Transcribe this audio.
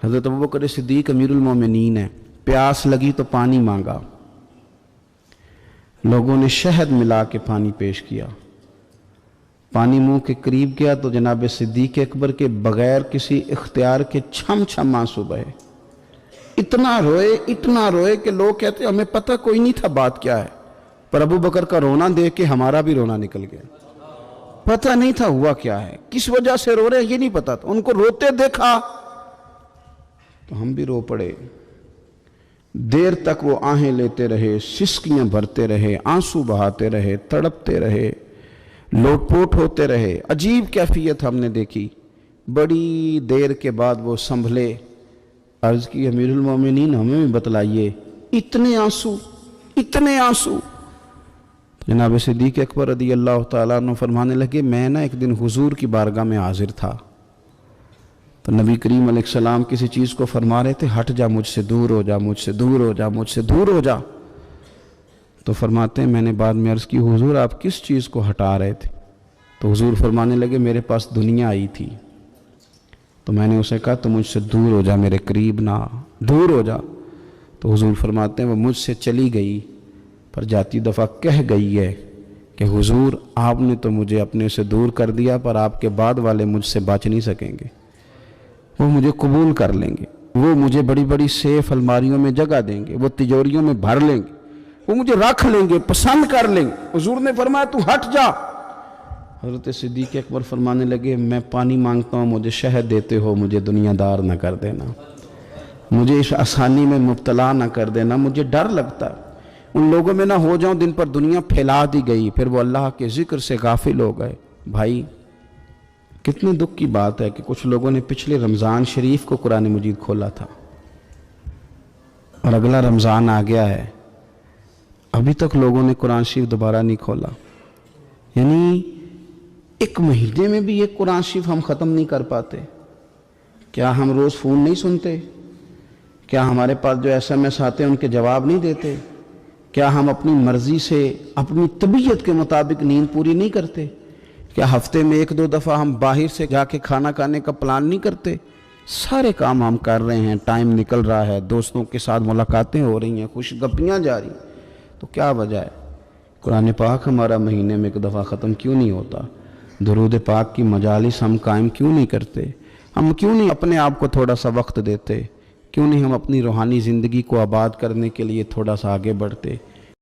حضرت ابوبکر صدیق امیر المومنین ہے، پیاس لگی تو پانی مانگا، لوگوں نے شہد ملا کے پانی پیش کیا، پانی منہ کے قریب گیا تو جناب صدیق اکبر کے بغیر کسی اختیار کے چھم چھم آنسو بہے، اتنا روئے کہ لوگ کہتے ہمیں پتہ کوئی نہیں تھا بات کیا ہے، پر ابو بکر کا رونا دیکھ کے ہمارا بھی رونا نکل گیا، پتہ نہیں تھا ہوا کیا ہے، کس وجہ سے رو رہے ہیں یہ نہیں پتا تھا، ان کو روتے دیکھا تو ہم بھی رو پڑے۔ دیر تک وہ آہیں لیتے رہے، سسکیاں بھرتے رہے، آنسو بہاتے رہے، تڑپتے رہے، لوٹ پوٹ ہوتے رہے، عجیب کیفیت ہم نے دیکھی۔ بڑی دیر کے بعد وہ سنبھلے، عرض کی امیر المومنین ہمیں بھی بتلائیے، اتنے آنسو۔ جناب صدیق اکبر رضی اللہ تعالیٰ عنہ فرمانے لگے میں ایک دن حضور کی بارگاہ میں حاضر تھا تو نبی کریم علیہ السلام کسی چیز کو فرما رہے تھے، ہٹ جا مجھ سے دور ہو جا، مجھ سے دور ہو جا، مجھ سے دور ہو جا، تو فرماتے ہیں میں نے بعد میں عرض کی حضور آپ کس چیز کو ہٹا رہے تھے؟ تو حضور فرمانے لگے میرے پاس دنیا آئی تھی، تو میں نے اسے کہا تو مجھ سے دور ہو جا، میرے قریب نہ، دور ہو جا۔ تو حضور فرماتے ہیں وہ مجھ سے چلی گئی، پر جاتی دفعہ کہہ گئی ہے کہ حضور آپ نے تو مجھے اپنے سے دور کر دیا، پر آپ کے بعد والے مجھ سے بچ نہیں سکیں گے، وہ مجھے قبول کر لیں گے، وہ مجھے بڑی بڑی سیف الماریوں میں جگہ دیں گے، وہ تجوریوں میں بھر لیں گے، وہ مجھے رکھ لیں گے، پسند کر لیں گے۔ حضور نے فرمایا تو ہٹ جا۔ حضرت صدیق اکبر فرمانے لگے میں پانی مانگتا ہوں، مجھے شہد دیتے ہو، مجھے دنیا دار نہ کر دینا، مجھے اس آسانی میں مبتلا نہ کر دینا، مجھے ڈر لگتا ہے ان لوگوں میں نہ ہو جاؤں جن پر دنیا پھیلا دی گئی، پھر وہ اللہ کے ذکر سے غافل ہو گئے۔ بھائی کتنے دکھ کی بات ہے کہ کچھ لوگوں نے پچھلے رمضان شریف کو قرآن مجید کھولا تھا اور اگلا رمضان آ گیا ہے، ابھی تک لوگوں نے قرآن شریف دوبارہ نہیں کھولا۔ یعنی ایک مہینے میں بھی ایک قرآن شریف ہم ختم نہیں کر پاتے۔ کیا ہم روز فون نہیں سنتے؟ کیا ہمارے پاس جو SMS آتے ہیں ان کے جواب نہیں دیتے؟ کیا ہم اپنی مرضی سے اپنی طبیعت کے مطابق نیند پوری نہیں کرتے؟ کیا ہفتے میں 1-2 دفعہ ہم باہر سے جا کے کھانا کھانے کا پلان نہیں کرتے؟ سارے کام ہم کر رہے ہیں، ٹائم نکل رہا ہے، دوستوں کے ساتھ ملاقاتیں ہو رہی ہیں، خوش گپیاں جاری ہیں، تو کیا وجہ ہے قرآن پاک ہمارا مہینے میں 1 دفعہ ختم کیوں نہیں ہوتا؟ درود پاک کی مجالس ہم قائم کیوں نہیں کرتے؟ ہم کیوں نہیں اپنے آپ کو تھوڑا سا وقت دیتے؟ کیوں نہیں ہم اپنی روحانی زندگی کو آباد کرنے کے لیے تھوڑا سا آگے بڑھتے؟